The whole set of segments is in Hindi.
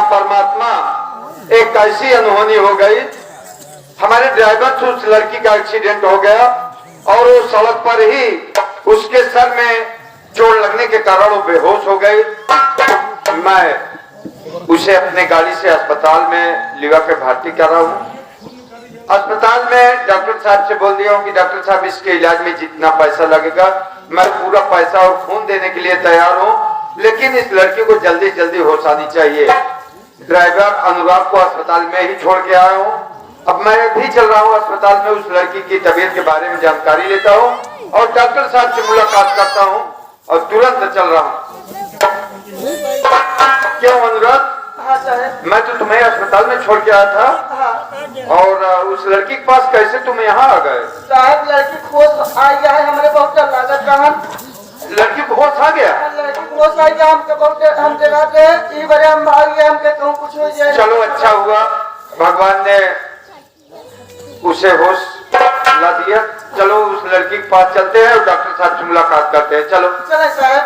या परमात्मा, एक ऐसी अनहोनी हो गई, हमारे ड्राइवर से उस लड़की का एक्सीडेंट हो गया और वो सड़क पर ही उसके सर में चोट लगने के कारण वो बेहोश हो गई। मैं उसे अपने गाड़ी से अस्पताल में लिवा के भर्ती कर रहा हूँ। अस्पताल में डॉक्टर साहब से बोल दिया हूँ कि डॉक्टर साहब इसके इलाज में जितना पैसा लगेगा मैं पूरा पैसा और खून देने के लिए तैयार हूँ, लेकिन इस लड़की को जल्दी से जल्दी होश आनी चाहिए। ड्राइवर अनुराग को अस्पताल में ही छोड़ के आया हूँ। अब मैं भी चल रहा हूँ अस्पताल में, उस लड़की की तबीयत के बारे में जानकारी लेता हूँ और डॉक्टर साहब से मुलाकात करता हूँ और तुरंत चल रहा हूँ। क्यों अनुराग? हाँ साहब। मैं तो तुम्हें अस्पताल में छोड़ के आया था। हाँ। और उस लड़की के पास कैसे तुम यहाँ आ गए? साहब लड़की खोज आ गया है, हमारे बहुत डर लागत रहन। लड़की को होश आ गया? लड़की खोज आ गया, हमके बहुत हम डराते हैं, ई बारे हम भाग गए, हमके कहूँ कुछ हो जाए। चलो अच्छा हुआ, भगवान ने उसे होश ला दिया। चलो उस लड़की के पास चलते हैं और डॉक्टर साहब से मुलाकात करते हैं। चलो चले साहब।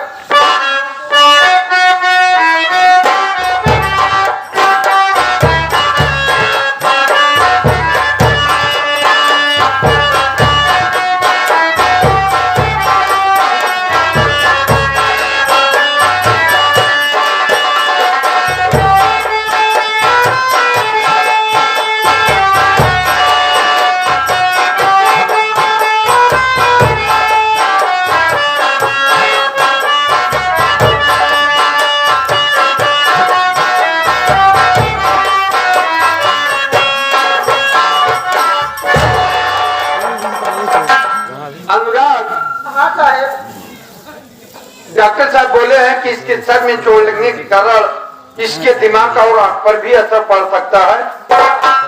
डॉक्टर साहब बोले हैं कि इसके सर में चोट लगने के कारण इसके दिमाग और आंख पर भी असर पड़ सकता है।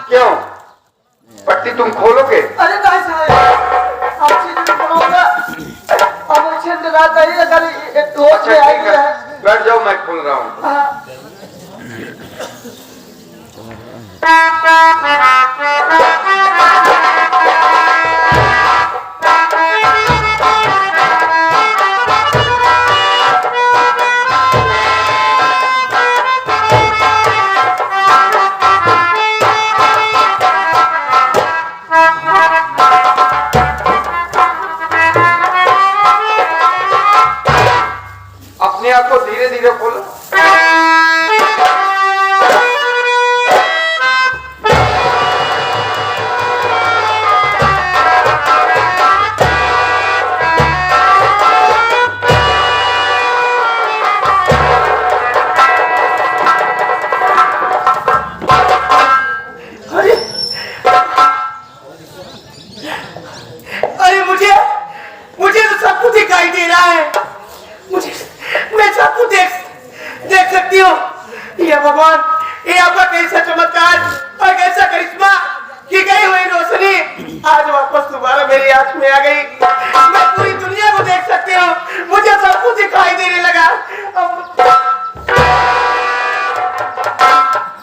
क्यों? पट्टी तुम खोलोगे? अरे नहीं साहब, आपसे नहीं खोलूंगा। अब मुझे डराता ही अगर एक होश में आई है। बैठ जाओ, मैं खोल रहा हूँ। अपने आप को धीरे धीरे खोलो। अरे मुझे तो सब कुछ दिखाई दे रहा है। मैं सब कुछ देख सकती हूँ। ये भगवान, ये आपका कैसा चमत्कार और कैसा करिश्मा की गई हुई रोशनी आज वापस दोबारा मेरी आंख में आ गई। मैं पूरी दुनिया को देख सकती हूँ, मुझे सब कुछ दिखाई देने लगा।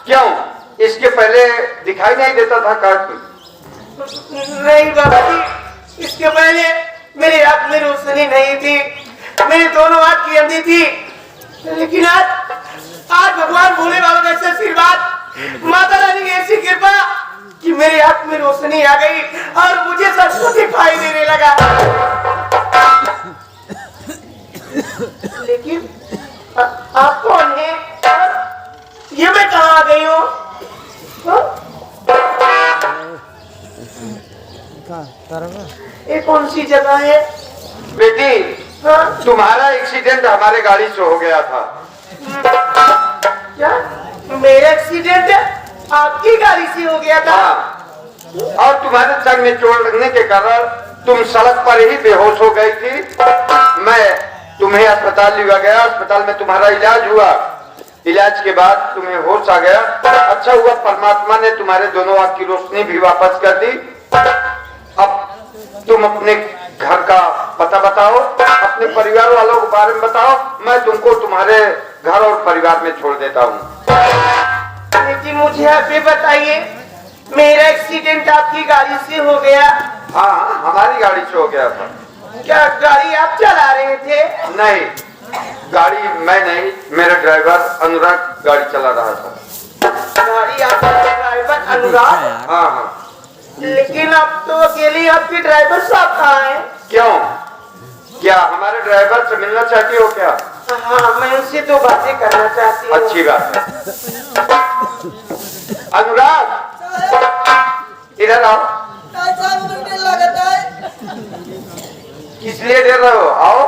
क्यों? इसके पहले दिखाई नहीं देता था कार्तिक? नहीं बाबा जी, इसके पहले मेरी आंख में रोशनी नहीं थी, मेरी दोनों आंख की अंधी थी। लेकिन आज भगवान भोले बाबा का ऐसा आशीर्वाद, माता रानी की ऐसी कृपा कि मेरी आंख में रोशनी आ गई और मुझे सब कुछ दिखाई देने लगा। लेकिन आप कौन हैं? ये मैं कहाँ आ गई हूँ? ये कौन सी जगह है? बेटी, तुम्हारा एक्सीडेंट हमारे गाड़ी से हो गया था। क्या मेरा एक्सीडेंट आपकी गाड़ी से हो गया था? और तुम्हारे सर में चोट लगने के कारण तुम सड़क पर ही बेहोश हो गई थी। मैं तुम्हें अस्पताल लिया गया, अस्पताल में तुम्हारा इलाज हुआ। इलाज के बाद तुम्हें होश आ गया। अच्छा हुआ, परमात्मा ने तुम्हारे दोनों आंख की रोशनी भी वापस कर दी। अब तुम अपने घर का पता बताओ, अपने परिवार वालों के बारे में बताओ, मैं तुमको तुम्हारे घर और परिवार में छोड़ देता हूँ। लेकिन मुझे आप ये बताइए, मेरा एक्सीडेंट आपकी गाड़ी से हो गया? हाँ, हमारी गाड़ी से हो गया था। क्या गाड़ी आप चला रहे थे? नहीं, गाड़ी मैं नहीं, मेरा ड्राइवर अनुराग गाड़ी चला रहा था। गाड़ी आपका ड्राइवर अनुराग। हाँ हाँ। लेकिन अब तो अकेले आपकी ड्राइवर साहब कहाँ है? क्यों, क्या हमारे ड्राइवर से मिलना चाहती हो क्या? हाँ, मैं उनसे तो बातें करना चाहती हूँ। अच्छी बात है। अनुराग इधर आओ। किस लिए डर रहे हो? आओ।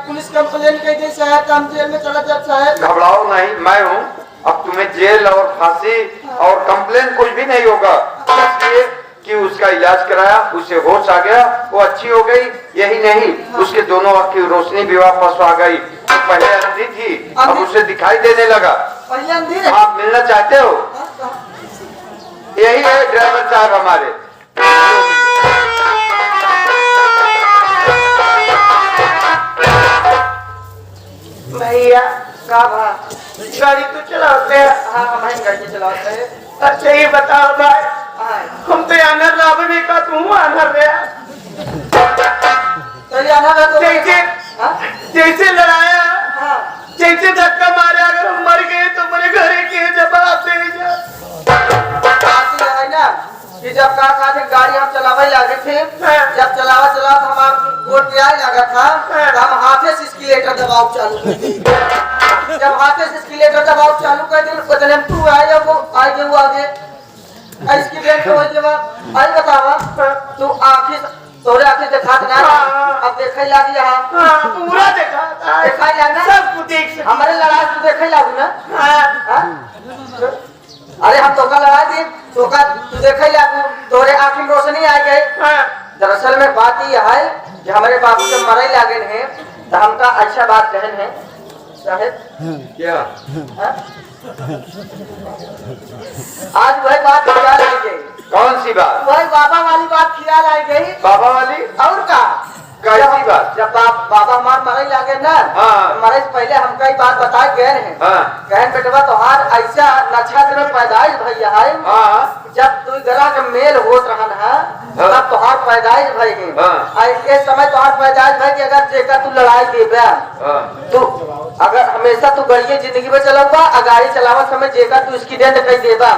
पुलिस कंप्लेन कर दी साहब, हम जेल में चला जाए साहब। घबराओ नहीं, मैं हूँ। अब तुम्हें जेल और फांसी और कंप्लेन कुछ भी नहीं होगा, इसलिए कि उसका इलाज कराया, उसे होश आ गया, वो अच्छी हो गई। यही नहीं, उसके दोनों आँख की रोशनी भी वापस आ गई। तो पहले अंधी थी, अब उसे दिखाई देने लगा। पहले अंधी आप मिलना चाहते हो? यही है ड्राइवर साहब हमारे। भैया का गाड़ी तो चलाते हैं? हाँ, हमारी गाड़ी चलाते हैं। अच्छा ये बताओ भाई, हम तो आनर रावने का तू आनर रहा जैसे लड़ाया, जैसे धक्का मारे, अगर हम मर गए तो मेरे घर के जवाब दे जा। कि जब कहा थे गाड़ी हम चलावे लगे थे, जब चलावा हम आपकी कोर्ट पे आए लगा था, तो हम हाथे से स्केलेटर दबाव चालू कर दिए। जब हाथे से स्केलेटर दबाव चालू कर दिए, बदले हम तू आए, वो आगे वो आगे स्केलेटर हो जब आई बतावा तू आंखें तोरे आंखें देखा ना, अब देखे लगी यहाँ पूरा देखा लगा सब कुछ देख, हमारे लड़ाई तू देखे लगी ना। अरे हम धोखा लगा दी, धोखा तू देखे लागू, तोरे आँखी में रोशनी आ गई। दरअसल में बात ये है कि हमारे बाबू जब मरे लागे हैं तो हमका अच्छा बात कहन है साहब। क्या? आज वही बात ख्याल आई गई। कौन सी बात? वही बाबा वाली बात ख्याल आई गई। बाबा वाली? और का कैसी बात? जब बाबा मार मरे लागे ना, मरे से पहले हमका बात बताए गए हैं। कहन बेटवा तोहार ऐसा नक्षत्र में पैदाइश भैया है, जब तू गरा के मेल होत रहन है तब तोहार पैदाइश भई है। इस समय तोहार पैदाइश भई कि अगर जेकर तू लड़ाई देबे तो अगर हमेशा तू गड़िए जिंदगी में चलाऊगा, गाड़ी चलावत समय जेकर तू एक्सीडेंट कर देबा,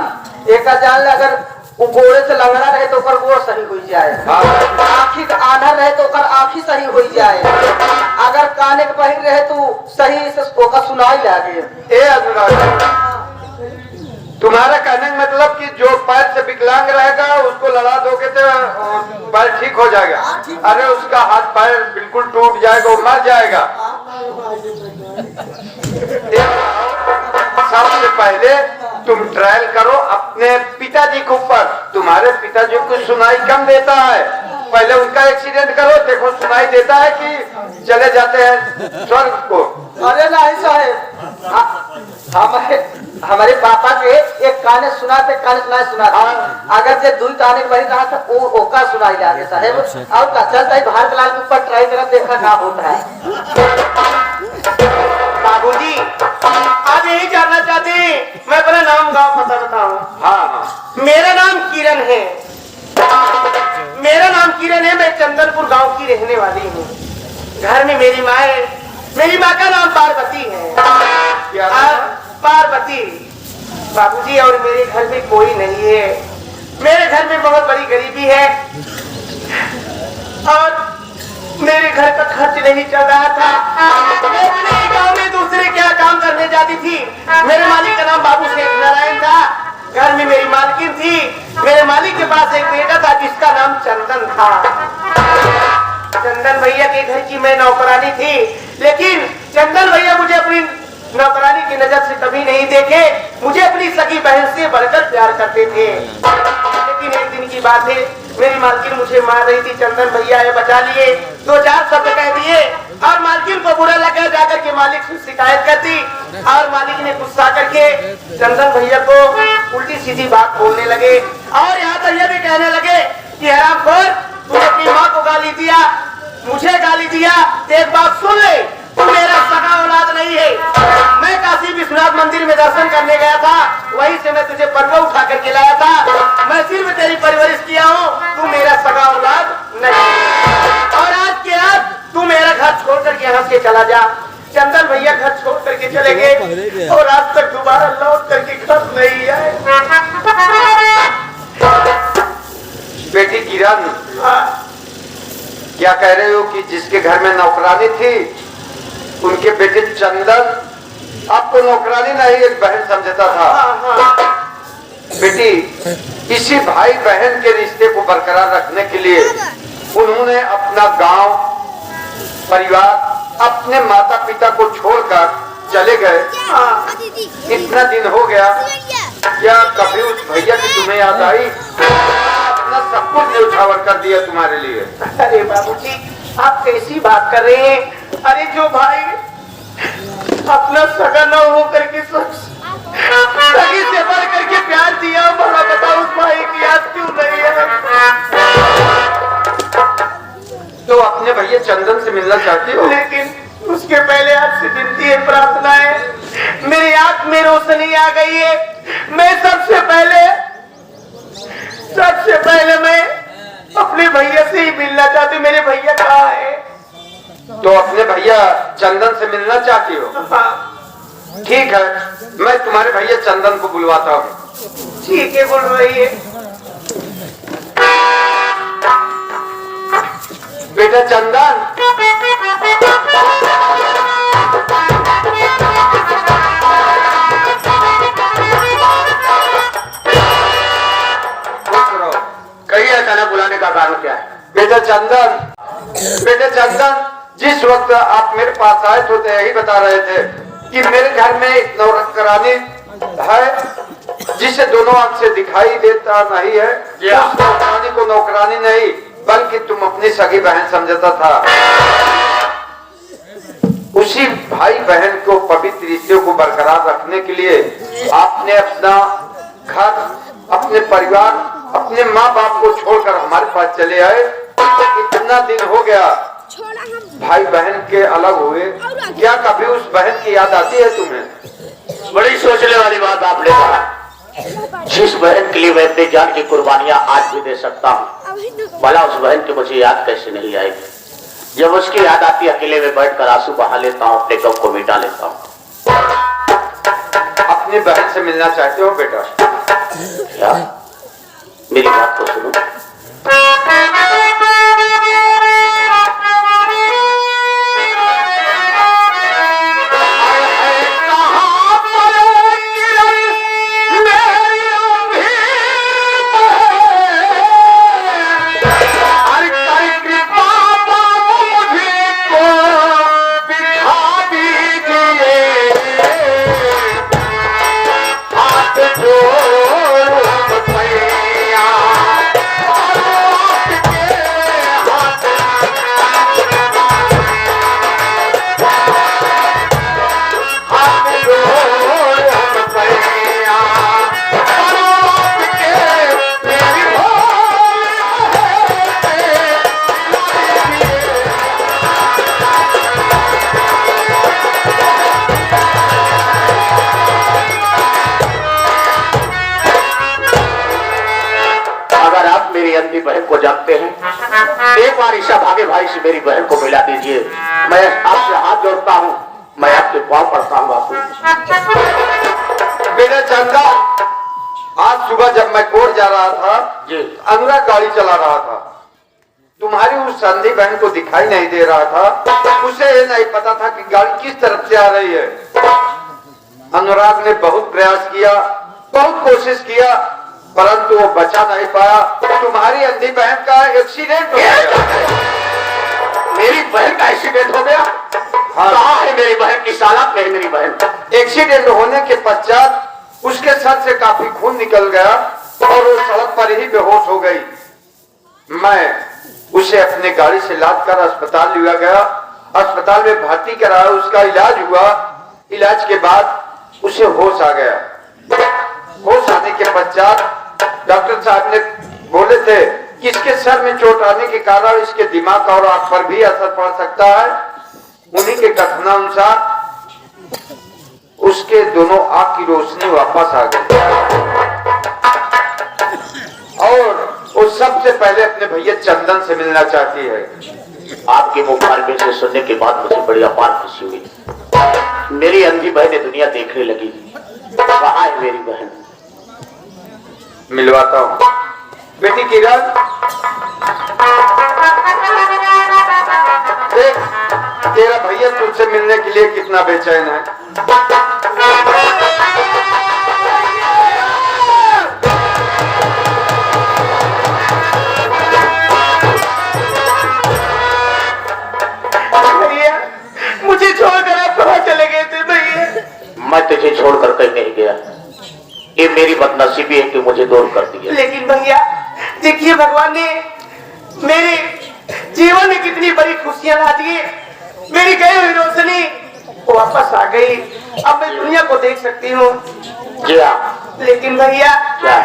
एक जान ले अगर वो गोड़े से लंगड़ा रहे तो ओकर गोड़ सही हो जाए, आँखी के आधा रहे तो ओकर आँखी सही हो जाए, अगर काने के बहिर रहे तो सही से ओकर सुनाई लागे। ए अनुराग, तुम्हारा कहने का मतलब कि जो पैर से विकलांग रहेगा उसको लड़ा दोगे तो पैर ठीक हो जाएगा? अरे उसका हाथ पैर बिल्कुल टूट जाएगा, वो मर जाएगा। सबसे पहले तुम ट्रायल करो अपने पिताजी के ऊपर। तुम्हारे पिताजी को सुनाई कम देता है, पहले उनका एक्सीडेंट करो, देखो सुनाई देता है कि चले जाते हैं स्वर्ग को। अरे नहीं साहब, हमारे पापा के एक काने सुनाते, काने सुनाते, अगर जे दुई काने के बही रहा था वो ओका सुनाई लागे साहब। और का चलता है भारत लाल के ऊपर ट्राई करके देखा क्या होता है। बाबूजी आज यही जानना चाहते हैं, मैं अपना नाम गाँव पता बताऊं। हाँ, मेरा नाम किरण है, मेरा नाम किरण है, मैं चंदनपुर गांव की रहने वाली हूँ। घर में मेरी माँ है, मेरी माँ का नाम पार्वती है। क्या? पार्वती। बाबूजी और मेरे घर में कोई नहीं है, मेरे घर में बहुत बड़ी गरीबी है और मेरे घर का खर्च नहीं चल रहा था। मैं अपने गांव में दूसरे क्या काम करने जाती थी। मेरे मालिक का नाम बाबू शेख नारायण था, घर में मेरी मालकिन थी, मेरे मालिक के पास एक बेटा था जिसका नाम चंदन था। चंदन भैया के घर की मैं नौकरानी थी, लेकिन चंदन भैया मुझे अपनी नौकरानी की नजर से कभी नहीं देखे, मुझे अपनी सगी बहन से बढ़कर प्यार करते थे। लेकिन एक दिन की बात है, मेरी मालकिन मुझे मार रही थी, चंदन भैया आए बचा लिए, 2-4 शब्द कह दिए और मालकिन को बुरा लगा, जाकर के मालिक से शिकायत कर दी और मालिक ने गुस्सा करके चंदन भैया को उल्टी सीधी बात बोलने लगे और यहाँ तक यह भी कहने लगे कि हरामखोर, तूने अपनी माँ को गाली दिया, मुझे गाली दिया, एक बात सुन ले, तू मेरा सगा औलाद नहीं है। मैं काशी विश्वनाथ मंदिर में दर्शन करने गया था, वहीं से मैं तुझे पर्वत उठा करके लाया था, मैं सिर्फ तेरी परवरिश किया हूँ, तू मेरा सगा औलाद नहीं। छोड़ करके यहाँ से चला जा। चंदन भैया घर छोड़ करके चले गए और आज तक दोबारा लौट करके घर नहीं आए। बेटी किरण, हाँ, क्या कह रहे हो कि जिसके घर में नौकरानी थी उनके बेटे चंदन आपको नौकरानी नहीं एक बहन समझता था? हाँ, हाँ। बेटी, इसी भाई बहन के रिश्ते को बरकरार रखने के लिए उन्होंने अपना गांव, परिवार, अपने माता पिता को छोड़कर चले गए। हाँ। इतना दिन हो गया, क्या कभी उस भैया की तुम्हें याद आई? अपना सब कुछ न्यौछावर कर दिया तुम्हारे लिए। अरे बाबूजी, आप कैसी बात कर रहे हैं? अरे जो भाई अपना सगा न हो करके सगी से बढ़ करके प्यार दिया, भला बताओ उस भाई की याद क्यों नहीं है? तो अपने भैया चंदन से मिलना चाहती हो? लेकिन उसके पहले आपसे विनती है, प्रार्थना है, मेरी आंख में रोशनी आ गई है। मैं सबसे पहले मैं अपने भैया से ही मिलना चाहती हूँ। मेरे भैया कहाँ है? तो अपने भैया चंदन से मिलना चाहती हो? हाँ। ठीक है, मैं तुम्हारे भैया चंदन को बुलवाता हूँ। ठीक है, बोल रही है। बेटा चंदन, कहिए अचानक बुलाने का कारण क्या है? बेटा चंदन, जिस वक्त आप मेरे पास आए थे तो यही बता रहे थे कि मेरे घर में एक नौकरानी है जिसे दोनों आंख से दिखाई देता नहीं है। उस नौकरानी को नौकरानी नहीं बल्कि तुम अपनी सगी बहन समझता था। उसी भाई बहन को पवित्र रिश्ते को बरकरार रखने के लिए आपने अपना घर, अपने परिवार, अपने माँ बाप को छोड़कर हमारे पास चले आए। इतना दिन हो गया भाई बहन के अलग हुए, क्या कभी उस बहन की याद आती है तुम्हें? बड़ी सोचने वाली बात आपने कहा। जिस बहन के लिए मैं अपनी जान की कुर्बानियां आज भी दे सकता हूँ, भला उस बहन की मुझे याद कैसे नहीं आएगी? जब उसकी याद आती है, अकेले में बैठकर आंसू बहा लेता हूँ, अपने गम को मिटा लेता हूँ। अपनी बहन से मिलना चाहते हो बेटा? क्या? मेरी बात तो सुनो। मेरी बहन को जानते हैं, एक बार ईशा भागे भाई से मेरी बहन को मिला दीजिए। मैं आपसे हाथ जोड़ता हूँ, मैं आपके पाँव पड़ता हूँ बापू। बेटा चंदा, आज सुबह जब मैं कोर्ट जा रहा था जी, अनुराग गाड़ी चला रहा था, तुम्हारी उस संधी बहन को दिखाई नहीं दे रहा था। उसे ये नहीं पता था कि गाड़ी किस तरफ से आ रही है। अनुराग ने बहुत प्रयास किया, बहुत कोशिश किया, परंतु वो बचा नहीं पाया। तुम्हारी अंधी बहन का एक्सीडेंट हो गया। मेरी बहन का एक्सीडेंट हो गया? हाँ। कहाँ है मेरी बहन की सालात में? मेरी बहन एक्सीडेंट होने के पश्चात उसके सर से काफी खून निकल गया और वो सड़क पर ही बेहोश हो गई। मैं उसे अपने गाड़ी से लाद कर अस्पताल लिया गया, अस्पताल में भर्ती कराया, उसका इलाज हुआ। इलाज के बाद उसे होश आ गया। होश आने के पश्चात डॉक्टर साहब ने बोले थे कि इसके सर में चोट आने के कारण इसके दिमाग और आंख पर भी असर पड़ सकता है। उन्हीं के कथनानुसार उसके दोनों आंख की रोशनी वापस आ गई और वो सबसे पहले अपने भैया चंदन से मिलना चाहती है। आपके मुखारबे से सुनने के बाद मुझे बड़ी अपार खुशी हुई। मेरी अंधी बहन दुनिया देखने लगी। कहाँ है मेरी बहन? मिलवाता हूँ। बेटी किरण, देख तेरा भैया तुझसे मिलने के लिए कितना बेचैन है। भैया मुझे छोड़कर आप कहाँ चले गए थे भैया? मैं तुझे छोड़कर कहीं नहीं गया। ये मेरी बदनसीबी है कि मुझे दूर कर दिया। लेकिन भैया देखिए, भगवान ने मेरे जीवन में कितनी बड़ी खुशियां ला दी। मेरी गई हुई रोशनी वापस आ गई। अब मैं दुनिया को देख सकती हूँ। जी हाँ। लेकिन भैया क्या?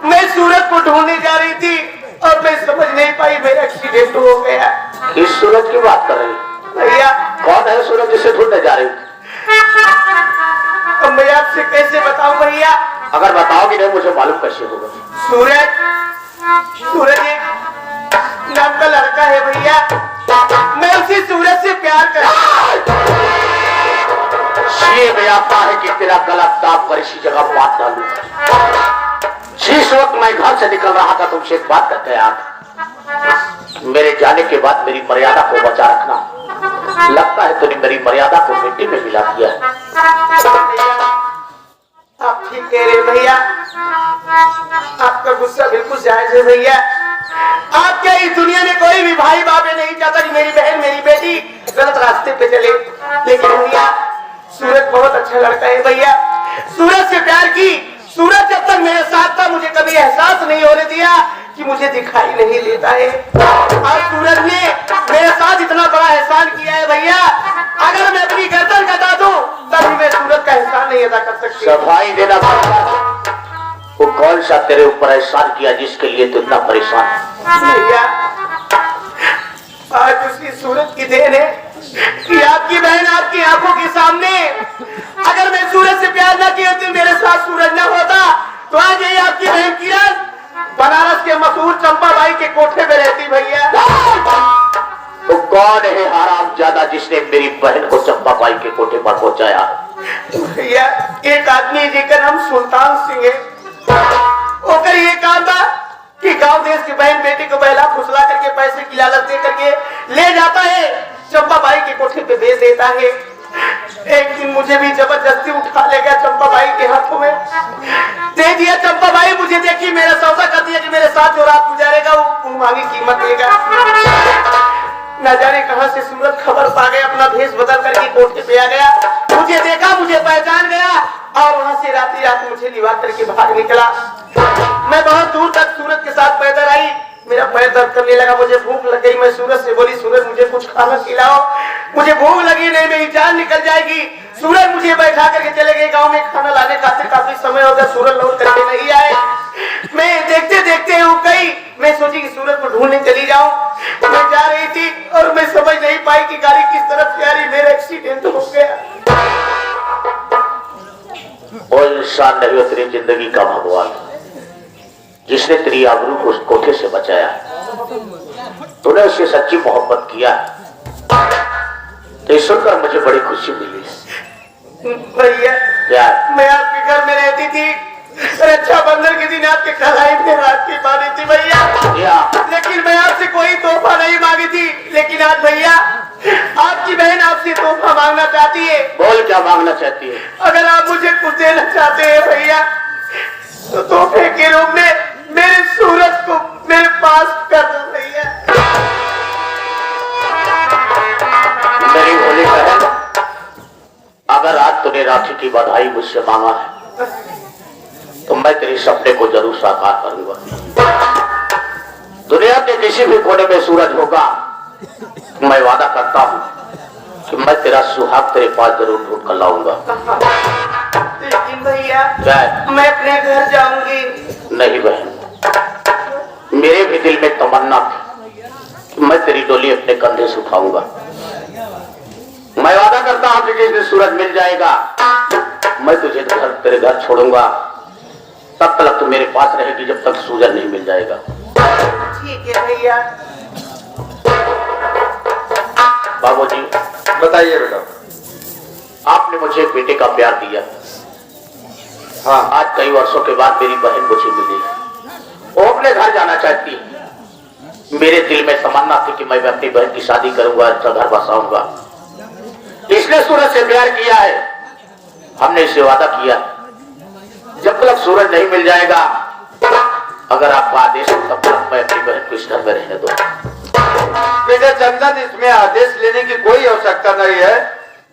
मैं सूरज को ढूंढने जा रही थी और मैं समझ नहीं पाई, मेरा एक्सीडेंट हो गया। इस सूरज की बात कर रही भैया? कौन है सूरज जिसे ढूंढने जा रही? अब मैं आपसे कैसे बताऊं भैया? अगर बताओगी नहीं मुझे मालूम कैसे होगा? सूरज एक नाम का लड़का है भैया। मैं उसी सूरज से प्यार करता हूं। ये मैं आता है कि तेरा गला दाब कर इसी जगह बात डालूं। जिस वक्त मैं घर से निकल रहा था तुमसे एक बात करके आया था। मेरे जाने के बाद मेरी मर्यादा को बचा रखना। लगता है तूने मेरी मर्यादा को मिट्टी में मिला दिया है। आप ठीक कह रहे भैया। आपका गुस्सा बिल्कुल जायज है भैया। आप क्या इस दुनिया में कोई भी भाई बाप नहीं चाहता कि मेरी बहन मेरी बेटी गलत रास्ते पे चले। लेकिन भैया सूरज बहुत अच्छा लड़का है भैया। सूरज से प्यार की। सूरज जब तक मेरे साथ था मुझे कभी एहसास नहीं होने दिया कि मुझे दिखाई नहीं देता है। और सूरज ने मेरे साथ इतना बड़ा एहसान किया है भैया। अगर मैं अपनी गर्दन कटा दूं तभी मैं सूरज का एहसान नहीं अदा कर सकती। सफाई देना पड़ता। वो कौन सा तेरे ऊपर एहसान किया जिसके लिए तू इतना परेशान? भैया आज उसी सूरज की देन है कि आपकी बहन आपकी आंखों के सामने। अगर मैं सूरज से प्यार न किया तो मेरे साथ सूरज न होता तो आज यही आपकी बहन किरण बनारस के मशहूर चंपाबाई के कोठे में रहती भैया। तो कौन है हरामजादा जिसने मेरी बहन को चंपाबाई के कोठे पर पहुंचाया? भैया एक आदमी जिसका नाम सुल्तान सिंह है। ओकर ये काम था कि गांव देश की बहन बेटी को बहला फुसला करके पैसे की लालच दे करके ले जाता है, चंपाबाई के कोठे पे भेज देता है। एक दिन मुझे भी जबरदस्ती उठा ले गया चंपाबाई के हाथों में दे दिया। चंपाबाई मुझे देखी, मेरा सौदा कर दिया कि मेरे साथ जो रात गुजारेगा वो मांगी कीमत देगा। न जाने कहां से सूरज खबर पा गया, अपना भेष बदल करके कोठे पे आ गया। मुझे देखा, मुझे पहचान गया और वहां से रात मुझे लिवा करके भाग निकला। मैं बहुत दूर तक सूरज के साथ पैदल आई। मेरा पैर दर्द करने लगा, मुझे भूख लग गई। मैं सूरज से बोली सूरज मुझे कुछ खाना खिलाओ, मुझे भूख लगी नहीं मेरी जान निकल जाएगी। सूरज मुझे बैठा करके चले गए गांव में खाना लाने खातिर। काफी समय हो गया सूरज लौट करके नहीं आए। मैं देखते देखते उठ गई। मैं सोची कि सूरज को ढूंढने चली जाऊं। मैं जा रही थी और मैं समझ नहीं पाई कि गाड़ी किस तरफ से आ रही। मेरा एक्सीडेंट हो गया। वो इंसान नहीं हो तेरी जिंदगी का भगवान जिसने तेरी आबरू को उस कोठे से बचाया। तूने उससे सच्ची मोहब्बत किया तो सुनकर मुझे बड़ी खुशी मिली। भैया क्या? मैं आपके घर में रहती थी। रक्षाबंधन के दिन आपके कलाई में राखी बांधी थी भैया। लेकिन मैं आपसे कोई तोहफा नहीं मांगी थी। लेकिन आज भैया आपकी बहन आपसे तोहफा मांगना चाहती है। बोल क्या मांगना चाहती है? अगर आप मुझे कुछ देना चाहते हैं भैया तो तोहफे के रूप में मेरे सूरज को मेरे पास कर दो भैया। मेरी भोली बहन, अगर आज तूने राखी की बधाई मुझसे मांगा है तो मैं तेरे सपने को जरूर साकार करूंगा। दुनिया के किसी भी कोने में सूरज होगा, मैं वादा करता हूँ कि मैं तेरा सुहाग तेरे पास जरूर ढूंढ कर लाऊंगा। लेकिन भैया क्या? मैं अपने घर जाऊंगी। नहीं बहन, मेरे भी दिल में तमन्ना थी कि मैं तेरी डोली अपने कंधे से उठाऊंगा। मैं वादा करता हूं कि जिस दिन सूरज मिल जाएगा मैं तुझे तेरे घर छोड़ूंगा। तब तक तू मेरे पास रहेगी जब तक सूरज नहीं मिल जाएगा। ठीक है भैया। बाबूजी, बताइए बेटा। आपने मुझे एक बेटे का प्यार दिया। हाँ, आज कई वर्षों के बाद मेरी बहन मुझे मिली। वो अपने घर जाना चाहती है। मेरे दिल में तमन्ना थी कि मैं अपनी बहन की शादी करूंगा, अच्छा घर बसाऊंगा। इसने सूरज से प्यार किया है। हमने इससे वादा किया, जब तक सूरज नहीं मिल जाएगा, अगर आपका आदेश हो तब तक मैं अपनी बहन को इस घर में रहने दूं। बेटा चंदन, इसमें आदेश लेने की कोई आवश्यकता नहीं है।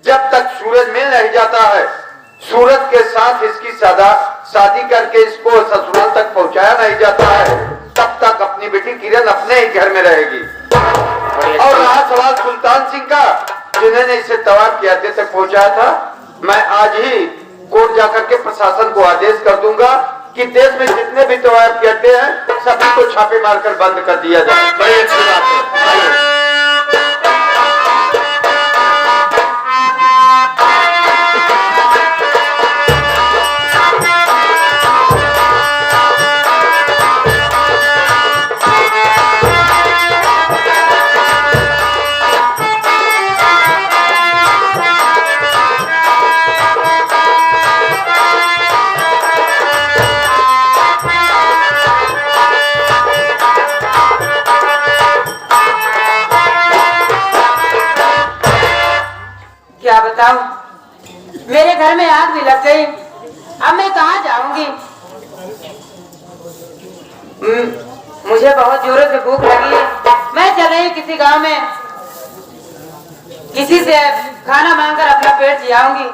जब तक सूरज मिल नहीं जाता है, सूरज के साथ इसकी शादी करके इसको ससुराल तक पहुंचाया नहीं जाता है, तब तक अपनी बेटी किरण अपने ही घर में रहेगी। और रहा सवाल सुल्तान सिंह का, जिन्होंने इसे तवाब के अड्डे तक पहुंचाया था, मैं आज ही कोर्ट जाकर के प्रशासन को आदेश कर दूंगा कि देश में जितने भी तवाब के अड्डे हैं सभी को छापे मारकर बंद कर दिया जाए। बड़ी अच्छी बात है। क्या बताऊं, मेरे घर में आग भी लग गई। अब मैं कहाँ जाऊंगी? मुझे बहुत जोरों से भूख लगी है। मैं चल रही किसी गांव में, किसी से खाना मांगकर अपना पेट जियाऊंगी।